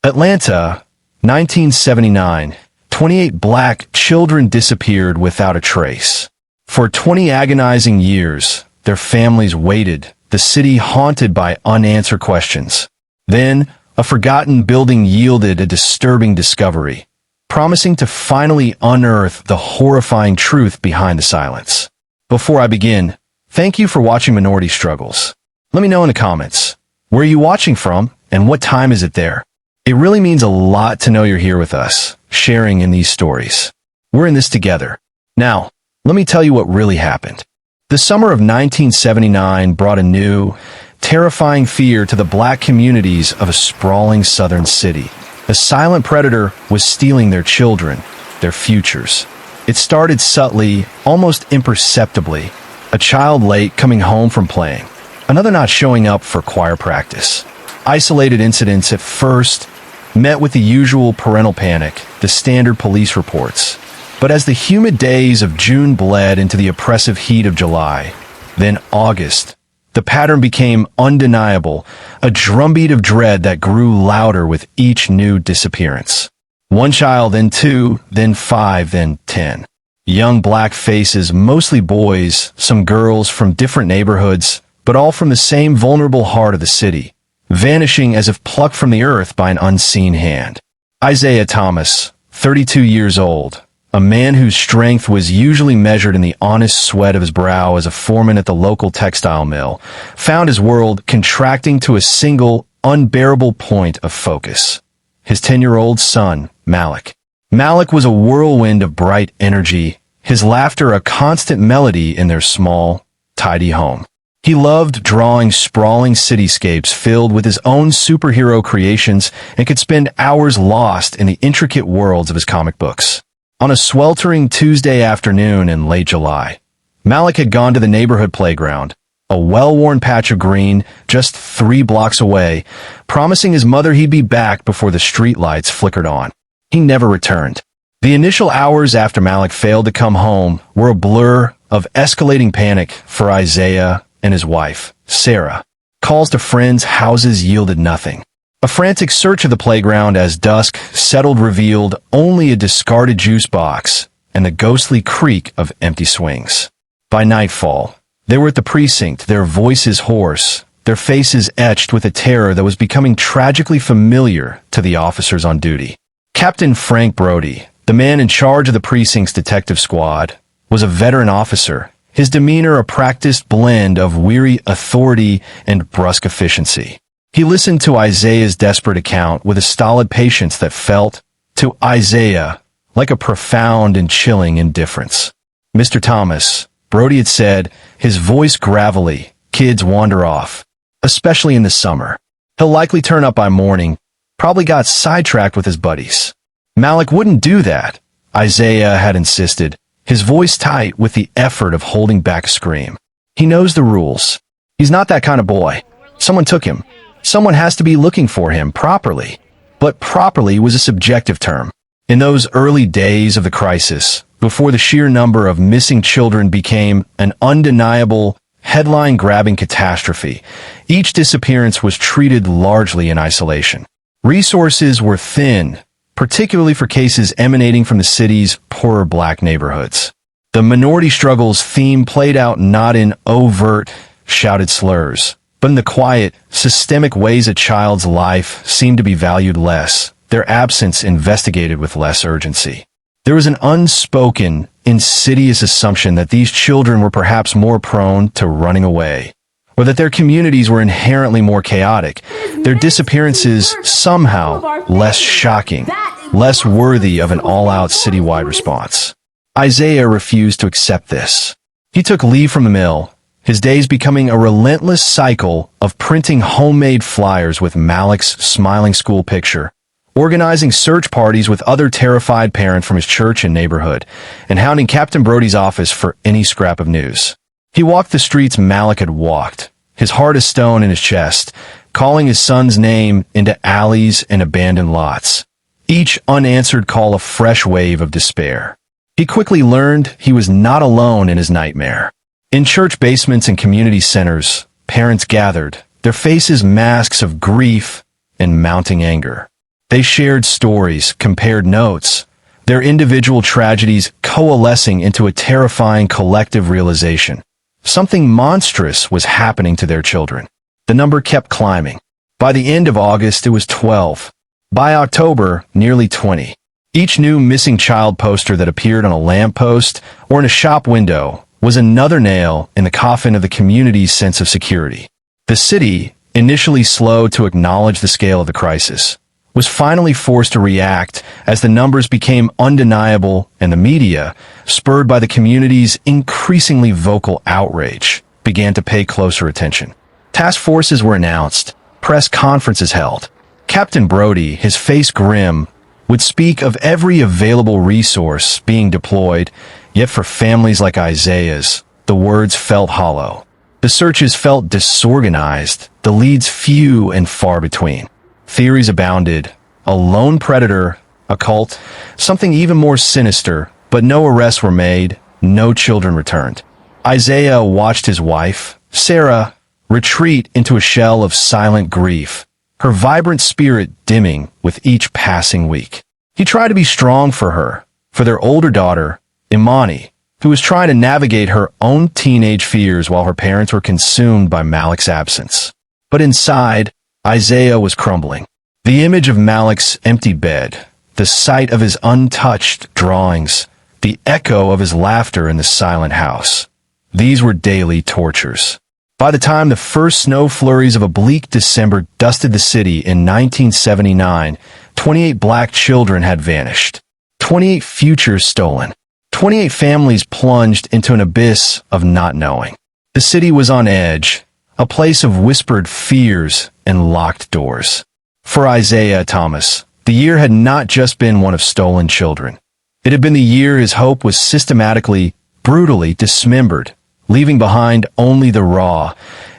Atlanta, 1979. 28 black children disappeared without a trace. For 20 agonizing years, their families waited, the city haunted by unanswered questions. Then, a forgotten building yielded a disturbing discovery, promising to finally unearth the horrifying truth behind the silence. Before I begin, thank you for watching Minority Struggles. Let me know in the comments, where are you watching from and what time is it there? It really means a lot to know you're here with us, sharing in these stories. We're in this together. Now, let me tell you what really happened. The summer of 1979 brought a new, terrifying fear to the black communities of a sprawling southern city. A silent predator was stealing their children, their futures. It started subtly, almost imperceptibly. A child late coming home from playing, another not showing up for choir practice. Isolated incidents at first, met with the usual parental panic, the standard police reports. But as the humid days of June bled into the oppressive heat of July, then August, the pattern became undeniable, a drumbeat of dread that grew louder with each new disappearance. One child, then two, then five, then 10. Young black faces, mostly boys, some girls from different neighborhoods, but all from the same vulnerable heart of the city, vanishing as if plucked from the earth by an unseen hand. Isaiah Thomas, 32 years old, a man whose strength was usually measured in the honest sweat of his brow as a foreman at the local textile mill, found his world contracting to a single, unbearable point of focus. His 10-year-old son, Malik. Malik was a whirlwind of bright energy, his laughter a constant melody in their small, tidy home. He loved drawing sprawling cityscapes filled with his own superhero creations and could spend hours lost in the intricate worlds of his comic books. On a sweltering Tuesday afternoon in late July, Malik had gone to the neighborhood playground, a well-worn patch of green just 3 blocks away, promising his mother he'd be back before the streetlights flickered on. He never returned. The initial hours after Malik failed to come home were a blur of escalating panic for Isaiah and his wife, Sarah. Calls to friends' houses yielded nothing. A frantic search of the playground as dusk settled revealed only a discarded juice box and the ghostly creak of empty swings. By nightfall, they were at the precinct, their voices hoarse, their faces etched with a terror that was becoming tragically familiar to the officers on duty. Captain Frank Brody, the man in charge of the precinct's detective squad, was a veteran officer, his demeanor a practiced blend of weary authority and brusque efficiency. He listened to Isaiah's desperate account with a stolid patience that felt, to Isaiah, like a profound and chilling indifference. Mr. Thomas, Brody had said, his voice gravelly, kids wander off, especially in the summer. He'll likely turn up by morning, probably got sidetracked with his buddies. Malik wouldn't do that, Isaiah had insisted, his voice tight with the effort of holding back a scream. He knows the rules. He's not that kind of boy. Someone took him. Someone has to be looking for him properly. But properly was a subjective term. In those early days of the crisis, before the sheer number of missing children became an undeniable, headline-grabbing catastrophe, each disappearance was treated largely in isolation. Resources were thin, particularly for cases emanating from the city's poorer black neighborhoods. The Minority Struggles theme played out not in overt, shouted slurs, but in the quiet, systemic ways a child's life seemed to be valued less, their absence investigated with less urgency. There was an unspoken, insidious assumption that these children were perhaps more prone to running away, or that their communities were inherently more chaotic, their disappearances somehow less shocking, less worthy of an all-out citywide response. Isaiah refused to accept this. He took leave from the mill, his days becoming a relentless cycle of printing homemade flyers with Malik's smiling school picture, organizing search parties with other terrified parents from his church and neighborhood, and hounding Captain Brody's office for any scrap of news. He walked the streets Malik had walked, his heart a stone in his chest, calling his son's name into alleys and abandoned lots, each unanswered call a fresh wave of despair. He quickly learned he was not alone in his nightmare. In church basements and community centers, parents gathered, their faces masks of grief and mounting anger. They shared stories, compared notes, their individual tragedies coalescing into a terrifying collective realization. Something monstrous was happening to their children. The number kept climbing. By the end of August, it was 12. By October, nearly 20. Each new missing child poster that appeared on a lamppost or in a shop window was another nail in the coffin of the community's sense of security. The city, initially slow to acknowledge the scale of the crisis, was finally forced to react as the numbers became undeniable and the media, spurred by the community's increasingly vocal outrage, began to pay closer attention. Task forces were announced, press conferences held. Captain Brody, his face grim, would speak of every available resource being deployed, yet for families like Isaiah's, the words felt hollow. The searches felt disorganized, the leads few and far between. Theories abounded: a lone predator, a cult, something even more sinister, but no arrests were made, no children returned. Isaiah watched his wife, Sarah, retreat into a shell of silent grief, her vibrant spirit dimming with each passing week. He tried to be strong for her, for their older daughter, Imani, who was trying to navigate her own teenage fears while her parents were consumed by Malik's absence. But inside, Isaiah was crumbling. The image of Malik's empty bed, the sight of his untouched drawings, the echo of his laughter in the silent house. These were daily tortures. By the time the first snow flurries of a bleak December dusted the city in 1979, 28 black children had vanished. 28 futures stolen. 28 families plunged into an abyss of not knowing. The city was on edge, a place of whispered fears and locked doors. For Isaiah Thomas, the year had not just been one of stolen children. It had been the year his hope was systematically, brutally dismembered, leaving behind only the raw,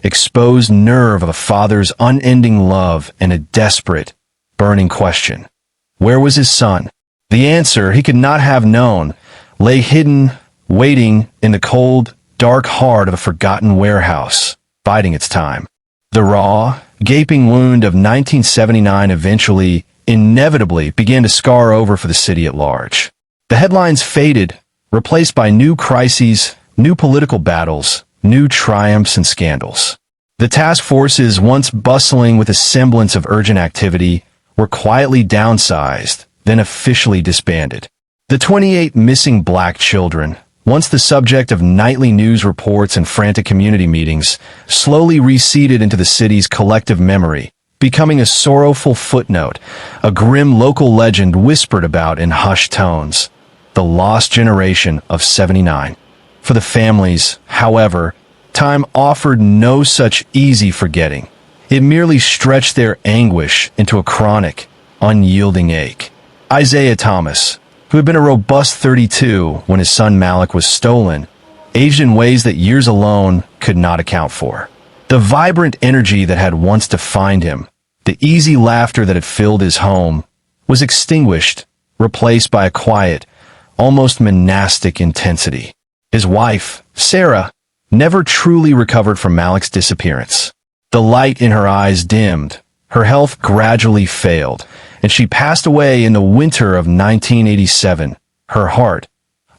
exposed nerve of a father's unending love and a desperate, burning question. Where was his son? The answer he could not have known lay hidden, waiting in the cold, dark heart of a forgotten warehouse, biding its time. The raw, gaping wound of 1979 eventually, inevitably, began to scar over for the city at large. The headlines faded, replaced by new crises, new political battles, new triumphs and scandals. The task forces, once bustling with a semblance of urgent activity, were quietly downsized, then officially disbanded. The 28 missing black children, once the subject of nightly news reports and frantic community meetings, slowly receded into the city's collective memory, becoming a sorrowful footnote, a grim local legend whispered about in hushed tones. The lost generation of '79. For the families, however, time offered no such easy forgetting. It merely stretched their anguish into a chronic, unyielding ache. Isaiah Thomas, who had been a robust 32 when his son Malik was stolen, aged in ways that years alone could not account for. The vibrant energy that had once defined him, the easy laughter that had filled his home, was extinguished, replaced by a quiet, almost monastic intensity. His wife, Sarah, never truly recovered from Malik's disappearance. The light in her eyes dimmed, her health gradually failed, and she passed away in the winter of 1987, her heart,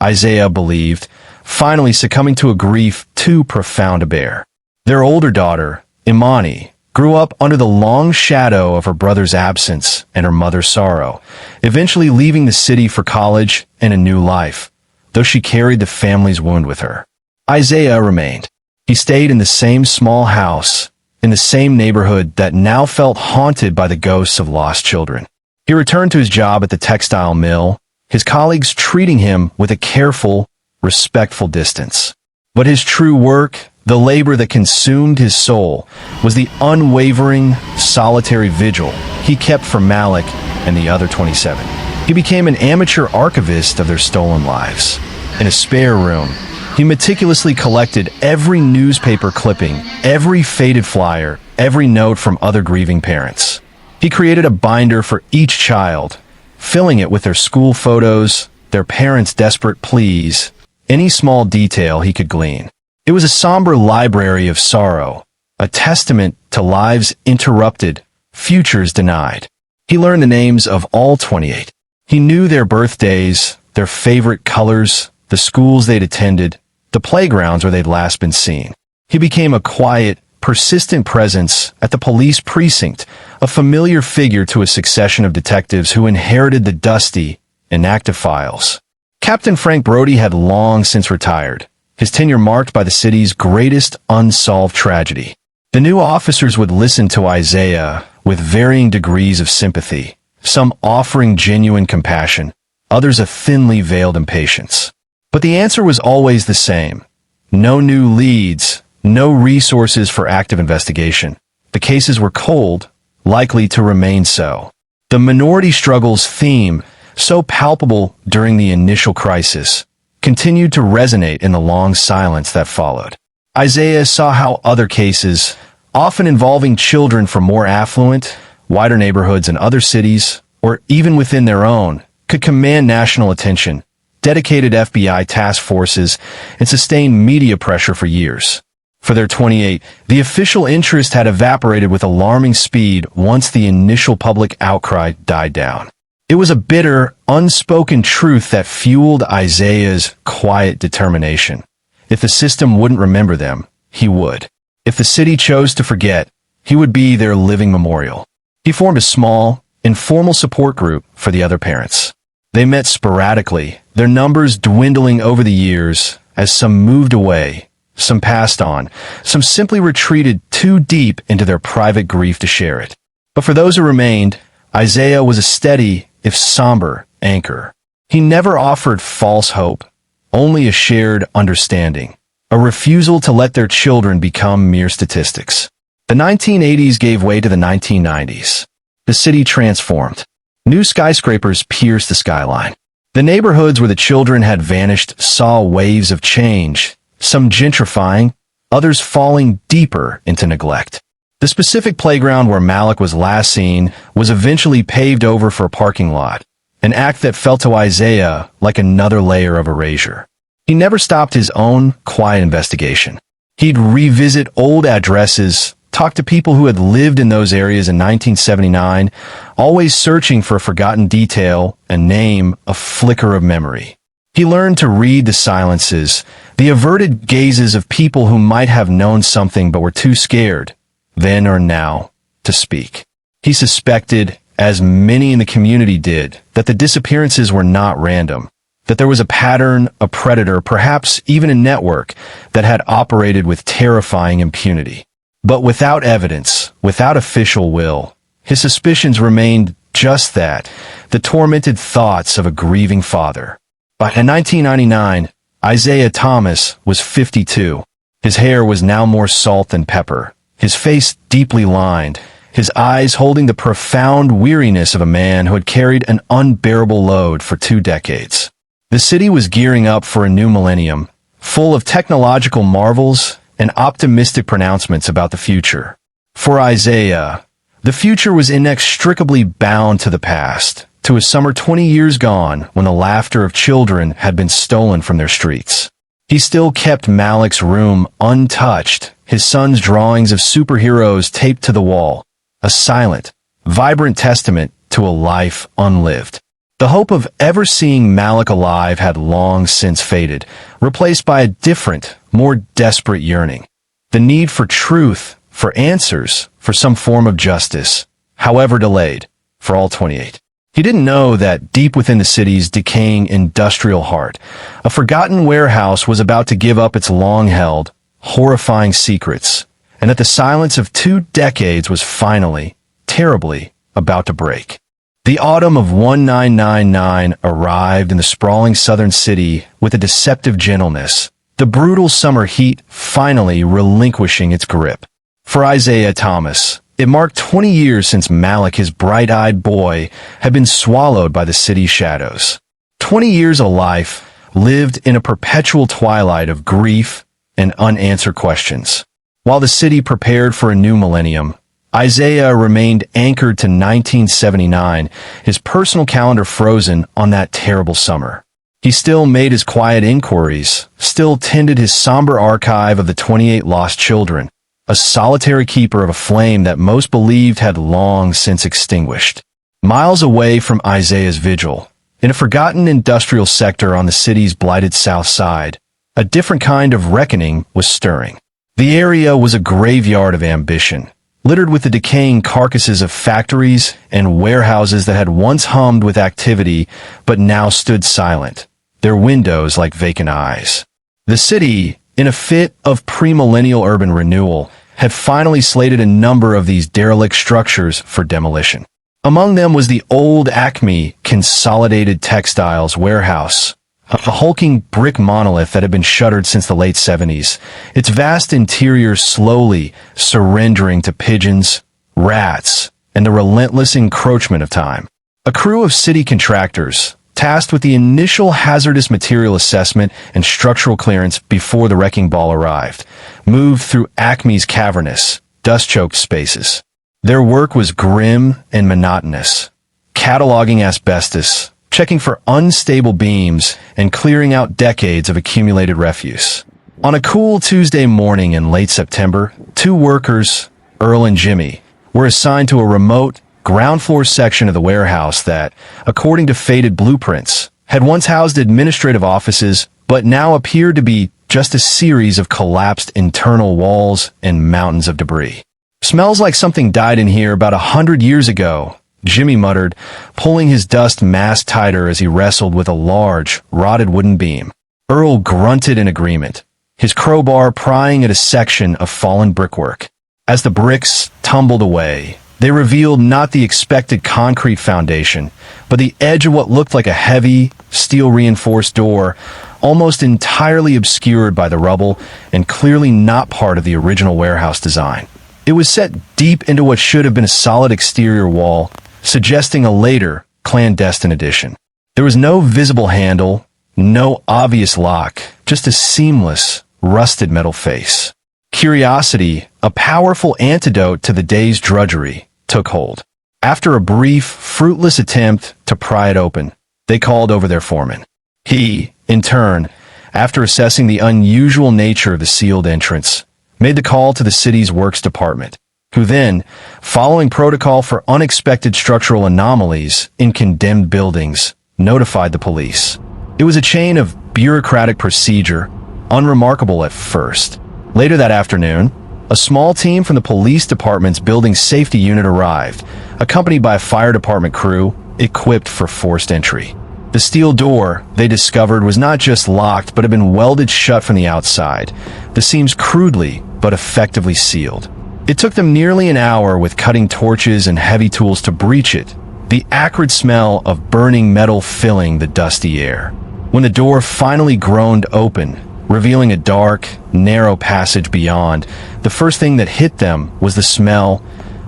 Isaiah believed, finally succumbing to a grief too profound to bear. Their older daughter, Imani, grew up under the long shadow of her brother's absence and her mother's sorrow, eventually leaving the city for college and a new life, though she carried the family's wound with her. Isaiah remained. He stayed in the same small house, in the same neighborhood that now felt haunted by the ghosts of lost children. He returned to his job at the textile mill, his colleagues treating him with a careful, respectful distance. But his true work, the labor that consumed his soul, was the unwavering, solitary vigil he kept for Malik and the other 27. He became an amateur archivist of their stolen lives. In a spare room, he meticulously collected every newspaper clipping, every faded flyer, every note from other grieving parents. He created a binder for each child, filling it with their school photos, their parents' desperate pleas, any small detail he could glean. It was a somber library of sorrow, a testament to lives interrupted, futures denied. He learned the names of all 28. He knew their birthdays, their favorite colors, the schools they'd attended, the playgrounds where they'd last been seen. He became a quiet, persistent presence at the police precinct, a familiar figure to a succession of detectives who inherited the dusty, inactive files. Captain Frank Brody had long since retired, his tenure marked by the city's greatest unsolved tragedy. The new officers would listen to Isaiah with varying degrees of sympathy, some offering genuine compassion, others a thinly veiled impatience. But the answer was always the same. No new leads, no resources for active investigation. The cases were cold, likely to remain so. The minority struggles theme, so palpable during the initial crisis, continued to resonate in the long silence that followed. Isaiah saw how other cases, often involving children from more affluent, wider neighborhoods in other cities, or even within their own, could command national attention, dedicated FBI task forces, and sustained media pressure for years. For their 28, the official interest had evaporated with alarming speed once the initial public outcry died down. It was a bitter, unspoken truth that fueled Isaiah's quiet determination. If the system wouldn't remember them, he would. If the city chose to forget, he would be their living memorial. He formed a small, informal support group for the other parents. They met sporadically, their numbers dwindling over the years as some moved away, some passed on, some simply retreated too deep into their private grief to share it. But for those who remained, Isaiah was a steady, if somber, anchor. He never offered false hope, only a shared understanding, a refusal to let their children become mere statistics. The 1980s gave way to the 1990s. The city transformed. New skyscrapers pierced the skyline. The neighborhoods where the children had vanished saw waves of change, some gentrifying, others falling deeper into neglect. The specific playground where Malik was last seen was eventually paved over for a parking lot, an act that felt to Isaiah like another layer of erasure. He never stopped his own quiet investigation. He'd revisit old addresses, talk to people who had lived in those areas in 1979, always searching for a forgotten detail, a name, a flicker of memory. He learned to read the silences, the averted gazes of people who might have known something but were too scared, then or now, to speak. He suspected, as many in the community did, that the disappearances were not random, that there was a pattern, a predator, perhaps even a network that had operated with terrifying impunity. But without evidence, without official will, his suspicions remained just that, the tormented thoughts of a grieving father. By 1999, Isaiah Thomas was 52. His hair was now more salt than pepper, his face deeply lined, his eyes holding the profound weariness of a man who had carried an unbearable load for 2 decades. The city was gearing up for a new millennium, full of technological marvels and optimistic pronouncements about the future. For Isaiah, the future was inextricably bound to the past, to a summer 20 years gone when the laughter of children had been stolen from their streets. He still kept Malik's room untouched, his son's drawings of superheroes taped to the wall, a silent, vibrant testament to a life unlived. The hope of ever seeing Malik alive had long since faded, replaced by a different, more desperate yearning. The need for truth, for answers, for some form of justice, however delayed, for all 28. He didn't know that deep within the city's decaying industrial heart, a forgotten warehouse was about to give up its long-held, horrifying secrets, and that the silence of 2 decades was finally, terribly, about to break. The autumn of 1999 arrived in the sprawling southern city with a deceptive gentleness, the brutal summer heat finally relinquishing its grip. For Isaiah Thomas, it marked 20 years since Malik, his bright-eyed boy, had been swallowed by the city's shadows. 20 years of life lived in a perpetual twilight of grief and unanswered questions. While the city prepared for a new millennium, Isaiah remained anchored to 1979, his personal calendar frozen on that terrible summer. He still made his quiet inquiries, still tended his somber archive of the 28 lost children, a solitary keeper of a flame that most believed had long since extinguished. Miles away from Isaiah's vigil, in a forgotten industrial sector on the city's blighted south side, a different kind of reckoning was stirring. The area was a graveyard of ambition, littered with the decaying carcasses of factories and warehouses that had once hummed with activity but now stood silent, their windows like vacant eyes. The city, in a fit of premillennial urban renewal, had finally slated a number of these derelict structures for demolition. Among them was the old Acme Consolidated Textiles warehouse, a hulking brick monolith that had been shuttered since the late 70s, its vast interior slowly surrendering to pigeons, rats, and the relentless encroachment of time. A crew of city contractors, tasked with the initial hazardous material assessment and structural clearance before the wrecking ball arrived, moved through Acme's cavernous, dust-choked spaces. Their work was grim and monotonous, cataloging asbestos, checking for unstable beams, and clearing out decades of accumulated refuse. On a cool Tuesday morning in late September, two workers, Earl and Jimmy, were assigned to a remote, ground-floor section of the warehouse that, according to faded blueprints, had once housed administrative offices but now appeared to be just a series of collapsed internal walls and mountains of debris. "Smells like something died in here about 100 years ago," Jimmy muttered, pulling his dust mask tighter as he wrestled with a large, rotted wooden beam. Earl grunted in agreement, his crowbar prying at a section of fallen brickwork. As the bricks tumbled away, they revealed not the expected concrete foundation, but the edge of what looked like a heavy, steel-reinforced door, almost entirely obscured by the rubble and clearly not part of the original warehouse design. It was set deep into what should have been a solid exterior wall, suggesting a later, clandestine addition. There was no visible handle, no obvious lock, just a seamless, rusted metal face. Curiosity, a powerful antidote to the day's drudgery, took hold. After a brief, fruitless attempt to pry it open, they called over their foreman. He, in turn, after assessing the unusual nature of the sealed entrance, made the call to the city's works department, who then, following protocol for unexpected structural anomalies in condemned buildings, notified the police. It was a chain of bureaucratic procedure, unremarkable at first. Later that afternoon, a small team from the police department's building safety unit arrived, accompanied by a fire department crew equipped for forced entry. The steel door, they discovered, was not just locked but had been welded shut from the outside, the seams crudely but effectively sealed. It took them nearly an hour with cutting torches and heavy tools to breach it, the acrid smell of burning metal filling the dusty air. When the door finally groaned open, revealing a dark, narrow passage beyond, the first thing that hit them was the smell,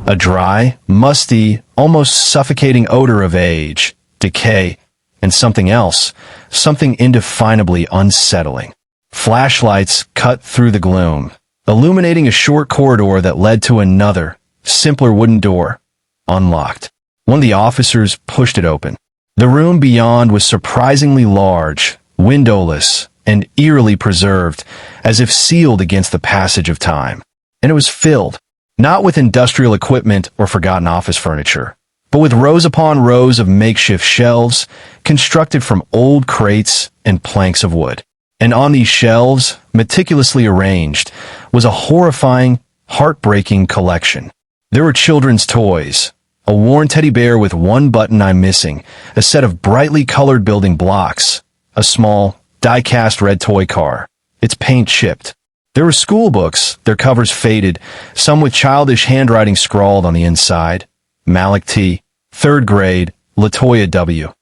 a dry, musty, almost suffocating odor of age, decay, and something else, something indefinably unsettling. Flashlights cut through the gloom, illuminating a short corridor that led to another, simpler wooden door, unlocked. One of the officers pushed it open. The room beyond was surprisingly large, windowless, and eerily preserved, as if sealed against the passage of time. And it was filled, not with industrial equipment or forgotten office furniture, but with rows upon rows of makeshift shelves, constructed from old crates and planks of wood. And on these shelves, meticulously arranged, was a horrifying, heartbreaking collection. There were children's toys, a worn teddy bear with one button eye missing, a set of brightly colored building blocks, a small, die-cast red toy car, its paint chipped. There were school books, their covers faded, some with childish handwriting scrawled on the inside. Malik T., 3rd grade, Latoya W.,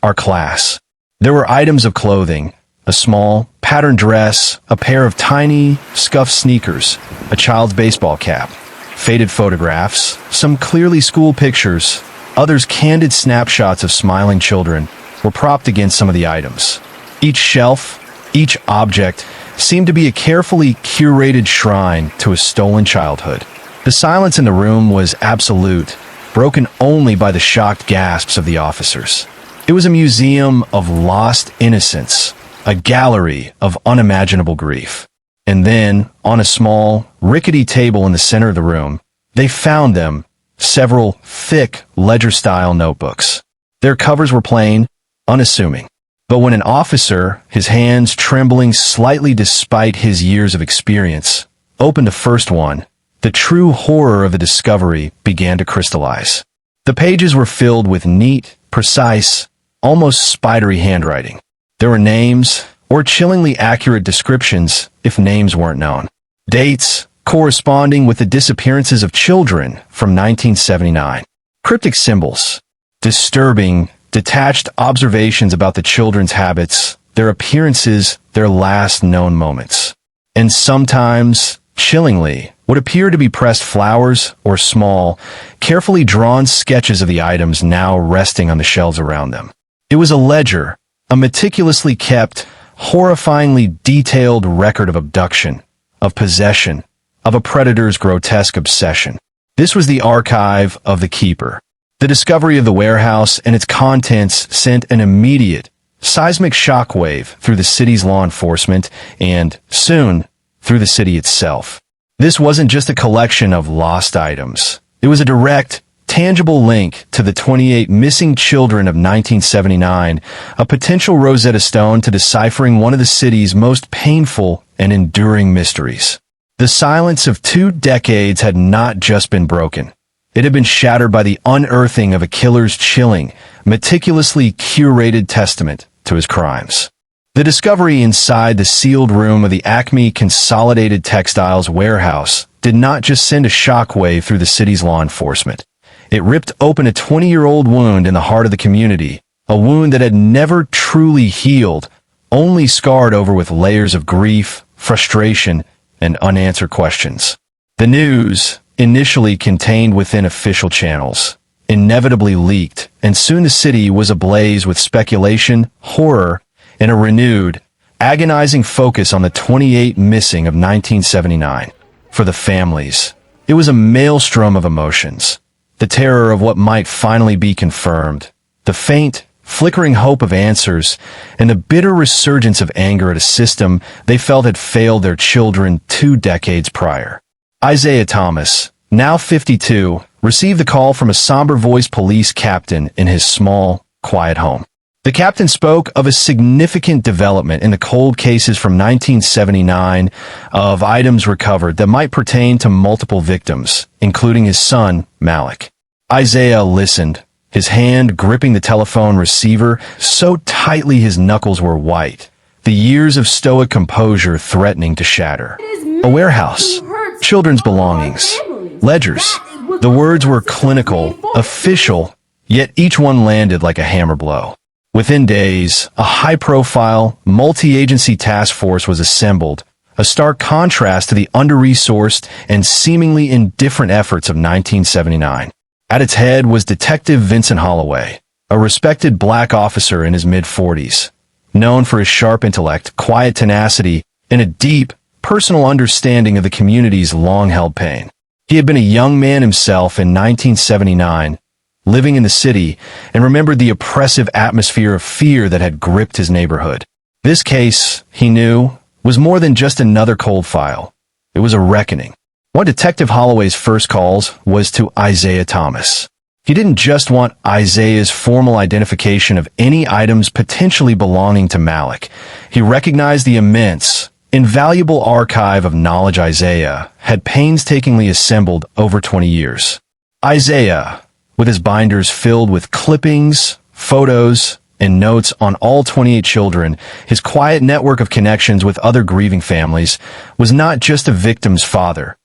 our class. There were items of clothing, a small, patterned dress, a pair of tiny, scuffed sneakers, a child's baseball cap, faded photographs, some clearly school pictures, others candid snapshots of smiling children, were propped against some of the items. Each shelf, each object, seemed to be a carefully curated shrine to a stolen childhood. The silence in the room was absolute, broken only by the shocked gasps of the officers. It was a museum of lost innocence, a gallery of unimaginable grief. And then, on a small, rickety table in the center of the room, they found them, several thick, ledger-style notebooks. Their covers were plain, unassuming. But when an officer, his hands trembling slightly despite his years of experience, opened the first one, the true horror of the discovery began to crystallize. The pages were filled with neat, precise, almost spidery handwriting. There were names, or chillingly accurate descriptions, if names weren't known. Dates, corresponding with the disappearances of children from 1979. Cryptic symbols, disturbing, detached observations about the children's habits, their appearances, their last known moments. And sometimes, chillingly, what appeared to be pressed flowers or small, carefully drawn sketches of the items now resting on the shelves around them. It was a ledger, a meticulously kept, horrifyingly detailed record of abduction, of possession, of a predator's grotesque obsession. This was the archive of the keeper. The discovery of the warehouse and its contents sent an immediate, seismic shockwave through the city's law enforcement and, soon, through the city itself. This wasn't just a collection of lost items. It was a direct, tangible link to the 28 missing children of 1979, a potential Rosetta Stone to deciphering one of the city's most painful and enduring mysteries. The silence of 2 decades had not just been broken. It had been shattered by the unearthing of a killer's chilling, meticulously curated testament to his crimes. The discovery inside the sealed room of the Acme Consolidated Textiles warehouse did not just send a shockwave through the city's law enforcement. It ripped open a 20-year-old wound in the heart of the community, a wound that had never truly healed, only scarred over with layers of grief, frustration, and unanswered questions. The news, initially contained within official channels, inevitably leaked, and soon the city was ablaze with speculation, horror, and a renewed, agonizing focus on the 28 missing of 1979. For the families, it was a maelstrom of emotions. The terror of what might finally be confirmed, the faint, flickering hope of answers, and the bitter resurgence of anger at a system they felt had failed their children 2 decades prior. Isaiah Thomas, now 52, received the call from a somber-voiced police captain in his small, quiet home. The captain spoke of a significant development in the cold cases from 1979 of items recovered that might pertain to multiple victims, including his son, Malik. Isaiah listened, his hand gripping the telephone receiver so tightly his knuckles were white, the years of stoic composure threatening to shatter. A warehouse, children's belongings, ledgers. The words were clinical, official, yet each one landed like a hammer blow. Within days, a high-profile, multi-agency task force was assembled, a stark contrast to the under-resourced and seemingly indifferent efforts of 1979. At its head was Detective Vincent Holloway, a respected black officer in his mid-40s, known for his sharp intellect, quiet tenacity, and a deep, personal understanding of the community's long-held pain. He had been a young man himself in 1979, living in the city, and remembered the oppressive atmosphere of fear that had gripped his neighborhood. This case, he knew, was more than just another cold file. It was a reckoning. One of Detective Holloway's first calls was to Isaiah Thomas. He didn't just want Isaiah's formal identification of any items potentially belonging to Malik. He recognized the immense, invaluable archive of knowledge Isaiah had painstakingly assembled over 20 years. Isaiah, with his binders filled with clippings, photos, and notes on all 28 children, his quiet network of connections with other grieving families, was not just a victim's father.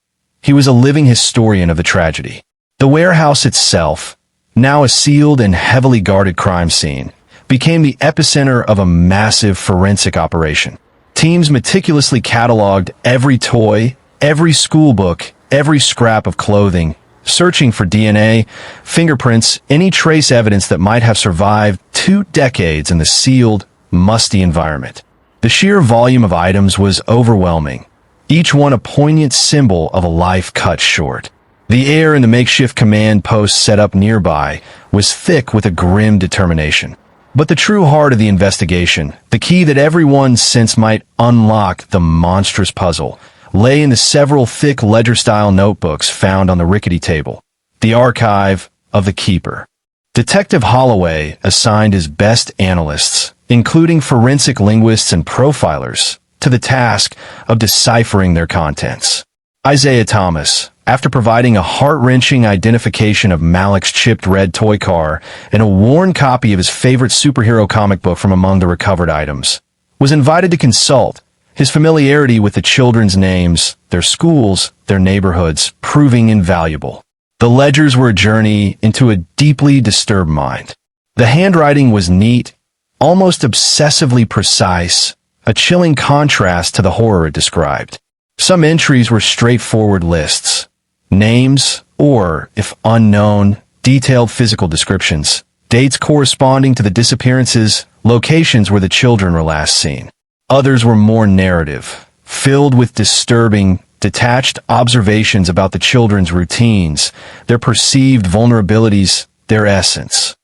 He was a living historian of the tragedy. The warehouse itself, now a sealed and heavily guarded crime scene, became the epicenter of a massive forensic operation. Teams meticulously cataloged every toy, every school book, every scrap of clothing, searching for DNA, fingerprints, any trace evidence that might have survived 2 decades in the sealed, musty environment. The sheer volume of items was overwhelming, each one a poignant symbol of a life cut short. The air in the makeshift command post set up nearby was thick with a grim determination. But the true heart of the investigation, the key that everyone sensed might unlock the monstrous puzzle, lay in the several thick ledger-style notebooks found on the rickety table. the archive of the keeper. Detective Holloway assigned his best analysts, including forensic linguists and profilers, to the task of deciphering their contents. Isaiah Thomas, after providing a heart-wrenching identification of Malik's chipped red toy car and a worn copy of his favorite superhero comic book from among the recovered items, was invited to consult, his familiarity with the children's names, their schools, their neighborhoods, proving invaluable. The ledgers were a journey into a deeply disturbed mind. The handwriting was neat, almost obsessively precise, a chilling contrast to the horror it described. Some entries were straightforward lists, names, or, if unknown, detailed physical descriptions, dates corresponding to the disappearances, locations where the children were last seen. Others were more narrative, filled with disturbing, detached observations about the children's routines, their perceived vulnerabilities, their essence.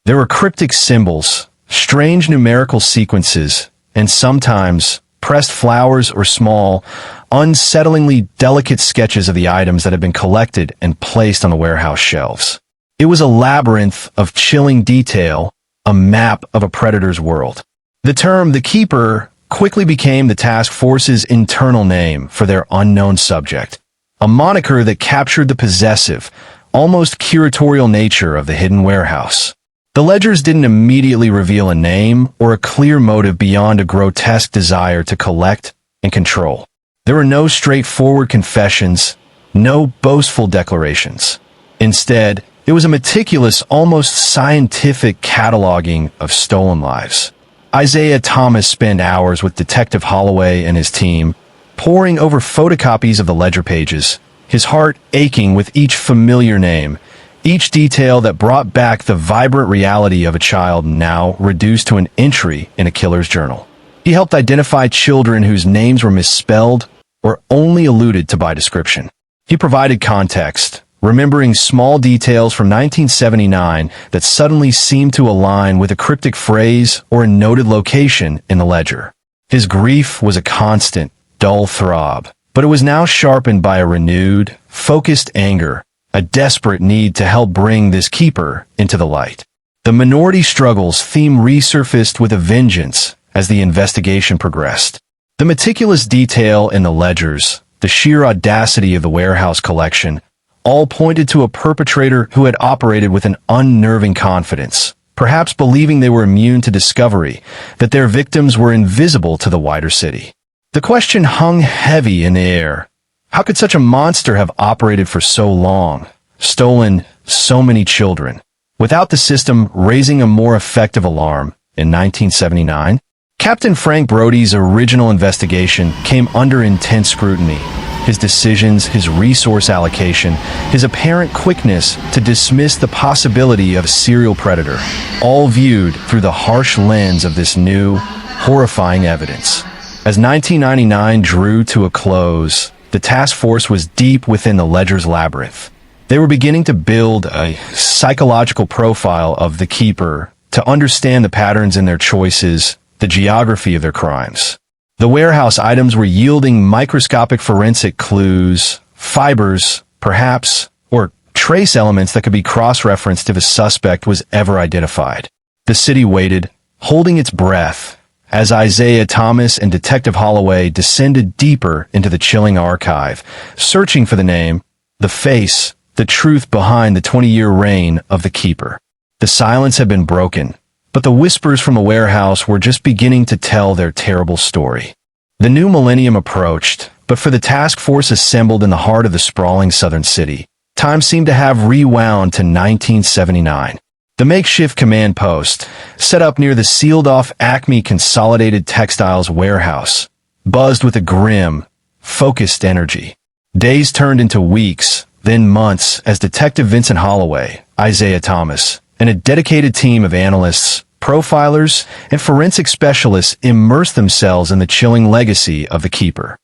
There were cryptic symbols, strange numerical sequences, and sometimes pressed flowers or small, unsettlingly delicate sketches of the items that had been collected and placed on the warehouse shelves. It was a labyrinth of chilling detail, a map of a predator's world. The term "the keeper" quickly became the task force's internal name for their unknown subject, a moniker that captured the possessive, almost curatorial nature of the hidden warehouse. The ledgers didn't immediately reveal a name or a clear motive beyond a grotesque desire to collect and control. There were no straightforward confessions, no boastful declarations. Instead, it was a meticulous, almost scientific cataloging of stolen lives. Isaiah Thomas spent hours with Detective Holloway and his team, poring over photocopies of the ledger pages, his heart aching with each familiar name, each detail that brought back the vibrant reality of a child now reduced to an entry in a killer's journal. He helped identify children whose names were misspelled or only alluded to by description. He provided context, remembering small details from 1979 that suddenly seemed to align with a cryptic phrase or a noted location in the ledger. His grief was a constant, dull throb, but it was now sharpened by a renewed, focused anger, a desperate need to help bring this keeper into the light. The minority struggles theme resurfaced with a vengeance as the investigation progressed. The meticulous detail in the ledgers, the sheer audacity of the warehouse collection, all pointed to a perpetrator who had operated with an unnerving confidence, perhaps believing they were immune to discovery, that their victims were invisible to the wider city. The question hung heavy in the air. How could such a monster have operated for so long, stolen so many children, without the system raising a more effective alarm in 1979? Captain Frank Brody's original investigation came under intense scrutiny. His decisions, his resource allocation, his apparent quickness to dismiss the possibility of a serial predator, all viewed through the harsh lens of this new, horrifying evidence. As 1999 drew to a close, the task force was deep within the ledger's labyrinth. They were beginning to build a psychological profile of the keeper to understand the patterns in their choices, the geography of their crimes. The warehouse items were yielding microscopic forensic clues, fibers, perhaps, or trace elements that could be cross-referenced if a suspect was ever identified. The city waited, holding its breath, as Isaiah Thomas and Detective Holloway descended deeper into the chilling archive, searching for the name, the face, the truth behind the 20-year reign of the keeper. The silence had been broken, but the whispers from the warehouse were just beginning to tell their terrible story. The new millennium approached, but for the task force assembled in the heart of the sprawling southern city, time seemed to have rewound to 1979. The makeshift command post, set up near the sealed-off Acme Consolidated Textiles warehouse, buzzed with a grim, focused energy. Days turned into weeks, then months, as Detective Vincent Holloway, Isaiah Thomas, and a dedicated team of analysts, profilers, and forensic specialists immersed themselves in the chilling legacy of the keeper.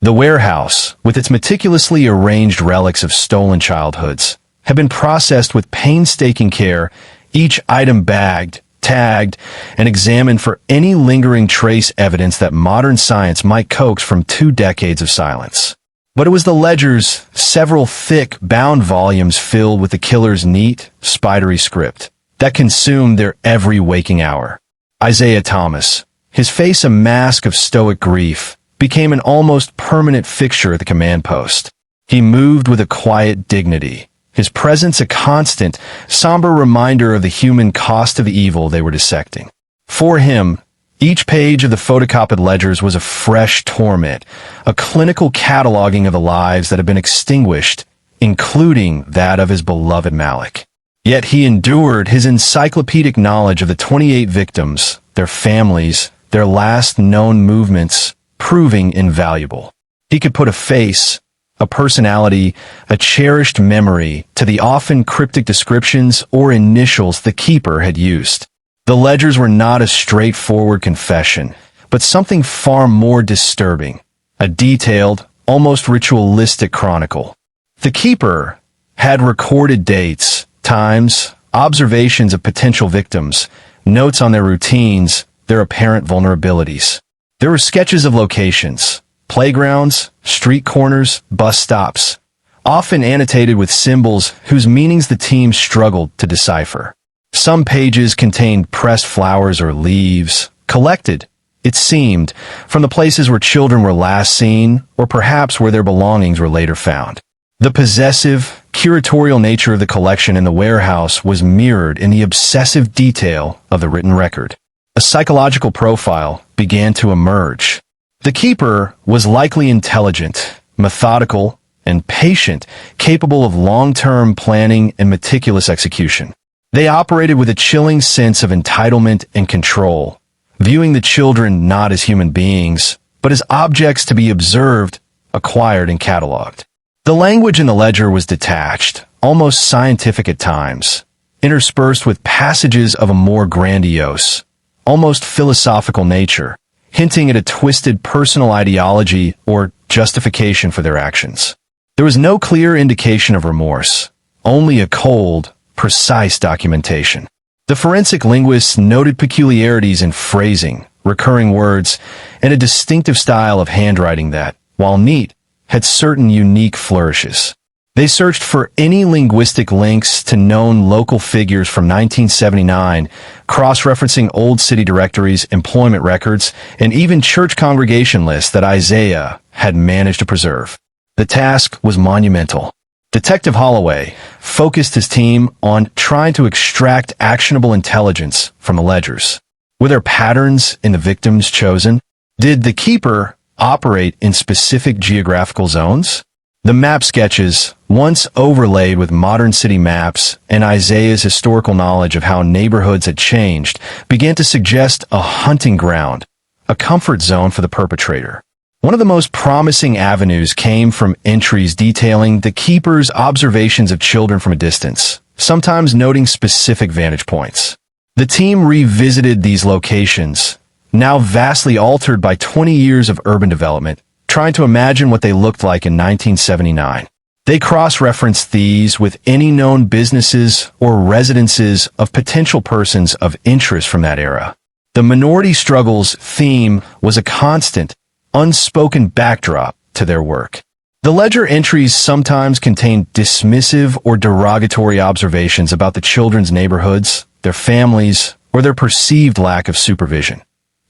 The warehouse, with its meticulously arranged relics of stolen childhoods, had been processed with painstaking care, each item bagged, tagged, and examined for any lingering trace evidence that modern science might coax from 2 decades of silence. But it was the ledgers, several thick, bound volumes filled with the killer's neat, spidery script, that consumed their every waking hour. Isaiah Thomas, his face a mask of stoic grief, became an almost permanent fixture at the command post. He moved with a quiet dignity, his presence a constant, somber reminder of the human cost of evil they were dissecting. For him, each page of the photocopied ledgers was a fresh torment, a clinical cataloging of the lives that had been extinguished, including that of his beloved Malik. Yet he endured, his encyclopedic knowledge of the 28 victims, their families, their last known movements, proving invaluable. He could put a face, a personality, a cherished memory to the often cryptic descriptions or initials the keeper had used. The ledgers were not a straightforward confession, but something far more disturbing, a detailed, almost ritualistic chronicle. The keeper had recorded dates, times, observations of potential victims, notes on their routines, their apparent vulnerabilities. There were sketches of locations, playgrounds, street corners, bus stops, often annotated with symbols whose meanings the team struggled to decipher. Some pages contained pressed flowers or leaves, collected, it seemed, from the places where children were last seen or perhaps where their belongings were later found. The possessive, curatorial nature of the collection in the warehouse was mirrored in the obsessive detail of the written record. A psychological profile began to emerge. The keeper was likely intelligent, methodical, and patient, capable of long-term planning and meticulous execution. They operated with a chilling sense of entitlement and control, viewing the children not as human beings, but as objects to be observed, acquired, and cataloged. The language in the ledger was detached, almost scientific at times, interspersed with passages of a more grandiose, almost philosophical nature, hinting at a twisted personal ideology or justification for their actions. There was no clear indication of remorse, only a cold, precise documentation. The forensic linguists noted peculiarities in phrasing, recurring words, and a distinctive style of handwriting that, while neat, had certain unique flourishes. They searched for any linguistic links to known local figures from 1979, cross-referencing old city directories, employment records, and even church congregation lists that Isaiah had managed to preserve. The task was monumental. Detective Holloway focused his team on trying to extract actionable intelligence from the ledgers. Were there patterns in the victims chosen? Did the keeper operate in specific geographical zones? The map sketches, once overlaid with modern city maps and Isaiah's historical knowledge of how neighborhoods had changed, began to suggest a hunting ground, a comfort zone for the perpetrator. One of the most promising avenues came from entries detailing the keeper's observations of children from a distance, sometimes noting specific vantage points. The team revisited these locations, now vastly altered by 20 years of urban development, trying to imagine what they looked like in 1979. They cross-referenced these with any known businesses or residences of potential persons of interest from that era. The minority struggles theme was a constant, unspoken backdrop to their work. The ledger entries sometimes contained dismissive or derogatory observations about the children's neighborhoods, their families, or their perceived lack of supervision.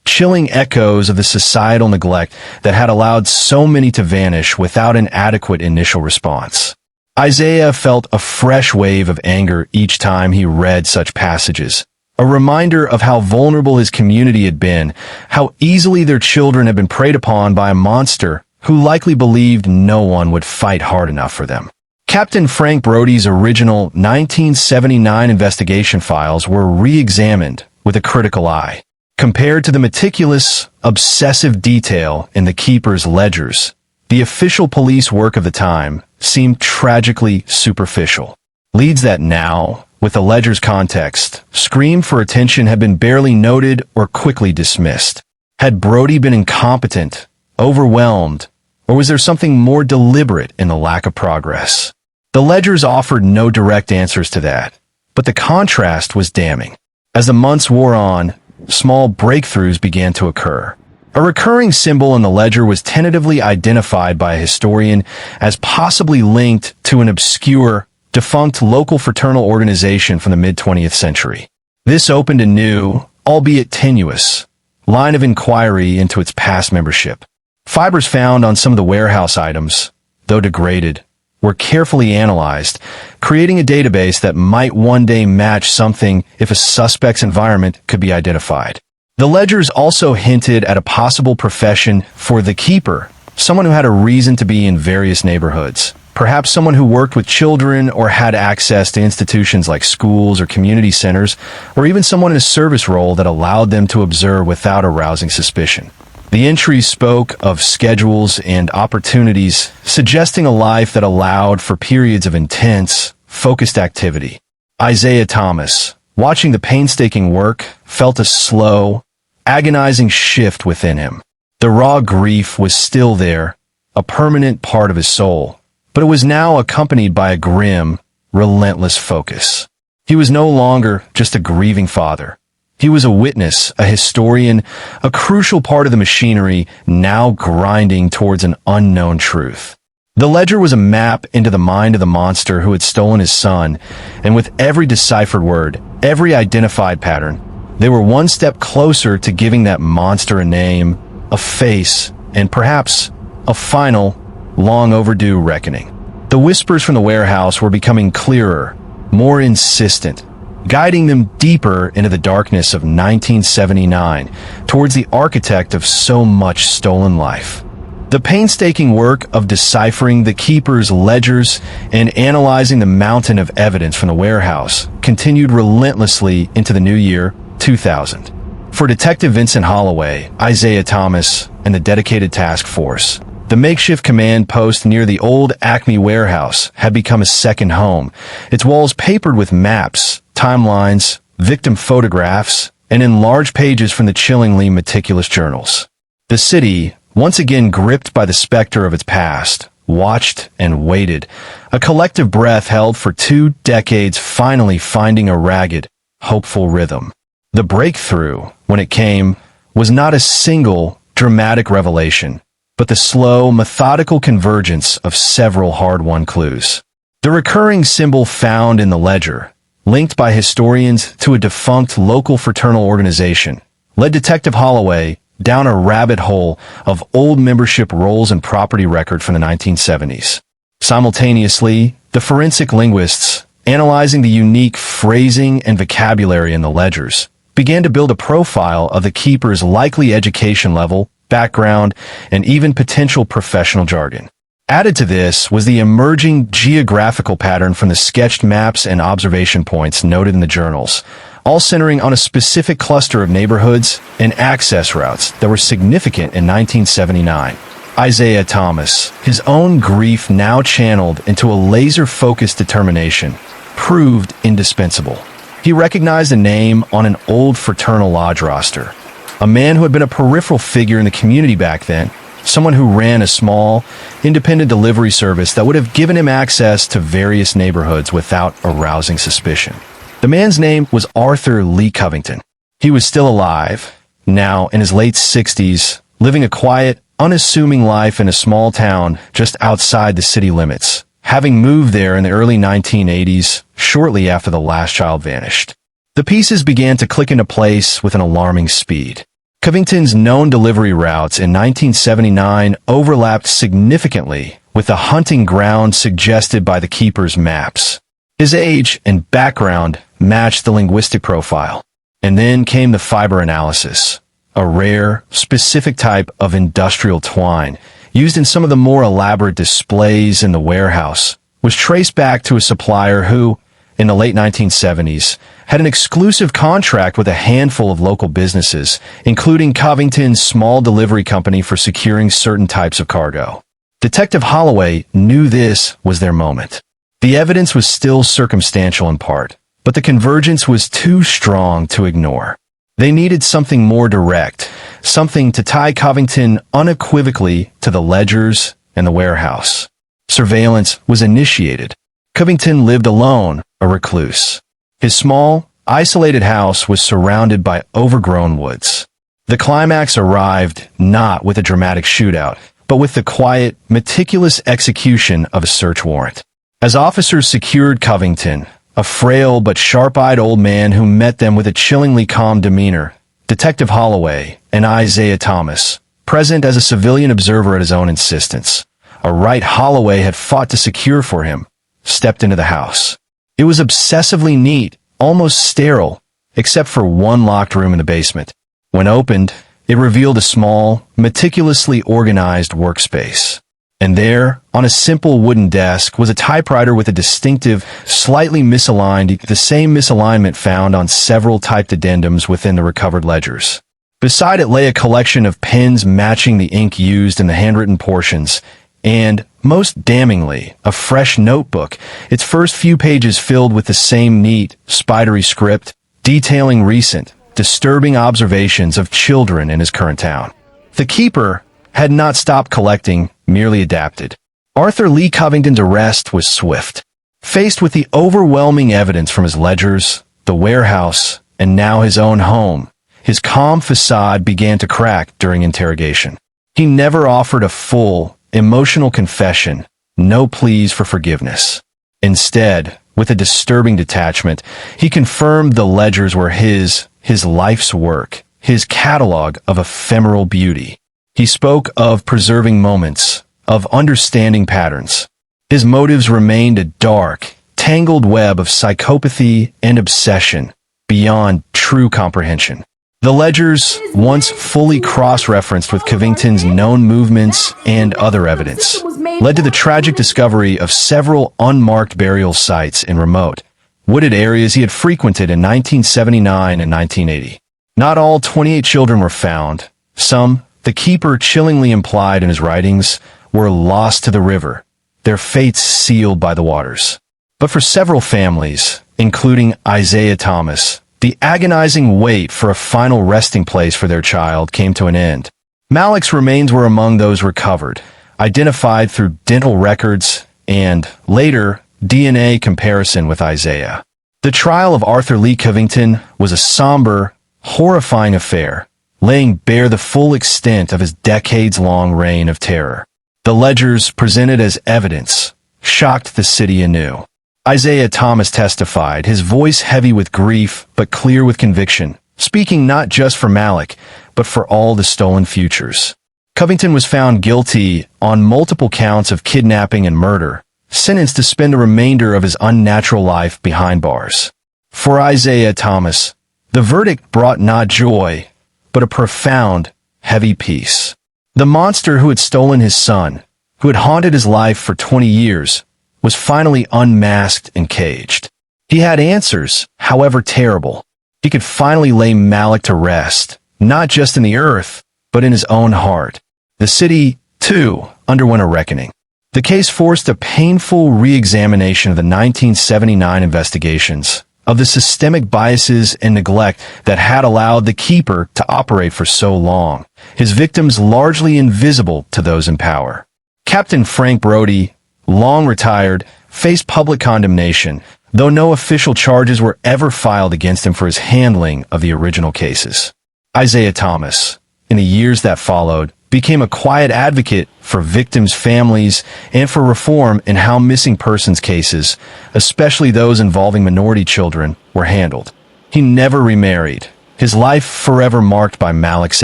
Chilling echoes of the societal neglect that had allowed so many to vanish without an adequate initial response. Isaiah felt a fresh wave of anger each time he read such passages, a reminder of how vulnerable his community had been, how easily their children had been preyed upon by a monster who likely believed no one would fight hard enough for them. Captain Frank Brody's original 1979 investigation files were re-examined with a critical eye. Compared to the meticulous, obsessive detail in the keeper's ledgers, the official police work of the time seemed tragically superficial. Leads that now, with the ledger's context, screamed for attention had been barely noted or quickly dismissed. Had Brody been incompetent, overwhelmed, or was there something more deliberate in the lack of progress? The ledgers offered no direct answers to that, but the contrast was damning. As the months wore on, small breakthroughs began to occur. A recurring symbol in the ledger was tentatively identified by a historian as possibly linked to an obscure, defunct local fraternal organization from the mid-20th century. This opened a new, albeit tenuous, line of inquiry into its past membership. Fibers found on some of the warehouse items, though degraded, were carefully analyzed, creating a database that might one day match something if a suspect's environment could be identified. The ledgers also hinted at a possible profession for the keeper, someone who had a reason to be in various neighborhoods. Perhaps someone who worked with children or had access to institutions like schools or community centers, or even someone in a service role that allowed them to observe without arousing suspicion. The entries spoke of schedules and opportunities, suggesting a life that allowed for periods of intense, focused activity. Isaiah Thomas, watching the painstaking work, felt a slow, agonizing shift within him. The raw grief was still there, a permanent part of his soul, but it was now accompanied by a grim, relentless focus. He was no longer just a grieving father. He was a witness, a historian, a crucial part of the machinery now grinding towards an unknown truth. The ledger was a map into the mind of the monster who had stolen his son, and with every deciphered word, every identified pattern, they were one step closer to giving that monster a name, a face, and perhaps a final, long overdue reckoning. The whispers from the warehouse were becoming clearer, more insistent, guiding them deeper into the darkness of 1979, towards the architect of so much stolen life. The painstaking work of deciphering the keeper's ledgers and analyzing the mountain of evidence from the warehouse continued relentlessly into the new year, 2000. For Detective Vincent Holloway, Isaiah Thomas, and the dedicated task force, the makeshift command post near the old Acme warehouse had become a second home, its walls papered with maps, timelines, victim photographs, and enlarged pages from the chillingly meticulous journals. The city, once again gripped by the specter of its past, watched and waited, a collective breath held for 2 decades, finally finding a ragged, hopeful rhythm. The breakthrough, when it came, was not a single, dramatic revelation, but the slow, methodical convergence of several hard-won clues. The recurring symbol found in the ledger, linked by historians to a defunct local fraternal organization, led Detective Holloway down a rabbit hole of old membership rolls and property record from the 1970s. Simultaneously, the forensic linguists, analyzing the unique phrasing and vocabulary in the ledgers, began to build a profile of the keeper's likely education level, background, and even potential professional jargon. Added to this was the emerging geographical pattern from the sketched maps and observation points noted in the journals, all centering on a specific cluster of neighborhoods and access routes that were significant in 1979. Isaiah Thomas, his own grief now channeled into a laser-focused determination, proved indispensable. He recognized a name on an old fraternal lodge roster, a man who had been a peripheral figure in the community back then, someone who ran a small, independent delivery service that would have given him access to various neighborhoods without arousing suspicion. The man's name was Arthur Lee Covington. He was still alive, now in his late 60s, living a quiet, unassuming life in a small town just outside the city limits, having moved there in the early 1980s, shortly after the last child vanished. The pieces began to click into place with an alarming speed. Covington's known delivery routes in 1979 overlapped significantly with the hunting ground suggested by the keeper's maps. His age and background matched the linguistic profile. And then came the fiber analysis, a rare, specific type of industrial twine used in some of the more elaborate displays in the warehouse, was traced back to a supplier who, in the late 1970s, had an exclusive contract with a handful of local businesses, including Covington's small delivery company for securing certain types of cargo. Detective Holloway knew this was their moment. The evidence was still circumstantial in part, but the convergence was too strong to ignore. They needed something more direct, something to tie Covington unequivocally to the ledgers and the warehouse. Surveillance was initiated. Covington lived alone, a recluse. His small, isolated house was surrounded by overgrown woods. The climax arrived not with a dramatic shootout, but with the quiet, meticulous execution of a search warrant. As officers secured Covington, a frail but sharp-eyed old man who met them with a chillingly calm demeanor, Detective Holloway and Isaiah Thomas, present as a civilian observer at his own insistence, a right Holloway had fought to secure for him, stepped into the house. It was obsessively neat, almost sterile, except for one locked room in the basement. When opened, it revealed a small, meticulously organized workspace. And there, on a simple wooden desk, was a typewriter with a distinctive, slightly misaligned, the same misalignment found on several typed addendums within the recovered ledgers. Beside it lay a collection of pens matching the ink used in the handwritten portions, and, most damningly, a fresh notebook, its first few pages filled with the same neat, spidery script, detailing recent, disturbing observations of children in his current town. The keeper had not stopped collecting, merely adapted. Arthur Lee Covington's arrest was swift. Faced with the overwhelming evidence from his ledgers, the warehouse, and now his own home, his calm facade began to crack during interrogation. He never offered a full, emotional confession, no pleas for forgiveness. Instead, with a disturbing detachment, he confirmed the ledgers were his life's work, his catalog of ephemeral beauty. He spoke of preserving moments, of understanding patterns. His motives remained a dark, tangled web of psychopathy and obsession, beyond true comprehension. The ledgers, once fully cross-referenced with Covington's known movements and other evidence, led to the tragic discovery of several unmarked burial sites in remote, wooded areas he had frequented in 1979 and 1980. Not all 28 children were found. Some, the keeper chillingly implied in his writings, were lost to the river, their fates sealed by the waters. But for several families, including Isaiah Thomas, the agonizing wait for a final resting place for their child came to an end. Malik's remains were among those recovered, identified through dental records and, later, DNA comparison with Isaiah. The trial of Arthur Lee Covington was a somber, horrifying affair, laying bare the full extent of his decades-long reign of terror. The ledgers, presented as evidence, shocked the city anew. Isaiah Thomas testified, his voice heavy with grief but clear with conviction, speaking not just for Malik, but for all the stolen futures. Covington was found guilty on multiple counts of kidnapping and murder, sentenced to spend the remainder of his unnatural life behind bars. For Isaiah Thomas, the verdict brought not joy, but a profound, heavy peace. The monster who had stolen his son, who had haunted his life for 20 years, was finally unmasked and caged. He had answers, however terrible. He could finally lay Malik to rest, not just in the earth, but in his own heart. The city, too, underwent a reckoning. The case forced a painful re-examination of the 1979 investigations, of the systemic biases and neglect that had allowed the keeper to operate for so long, his victims largely invisible to those in power. Captain Frank Brody, long retired, faced public condemnation, though no official charges were ever filed against him for his handling of the original cases. Isaiah Thomas, in the years that followed, became a quiet advocate for victims' families and for reform in how missing persons cases, especially those involving minority children, were handled. He never remarried, his life forever marked by Malik's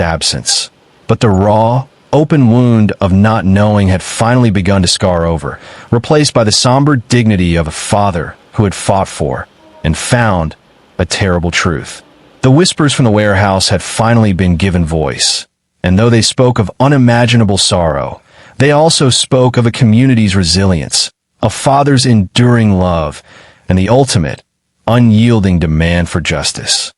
absence. But the raw, open wound of not knowing had finally begun to scar over, replaced by the somber dignity of a father who had fought for and found a terrible truth. The whispers from the warehouse had finally been given voice, and though they spoke of unimaginable sorrow, they also spoke of a community's resilience, a father's enduring love, and the ultimate, unyielding demand for justice.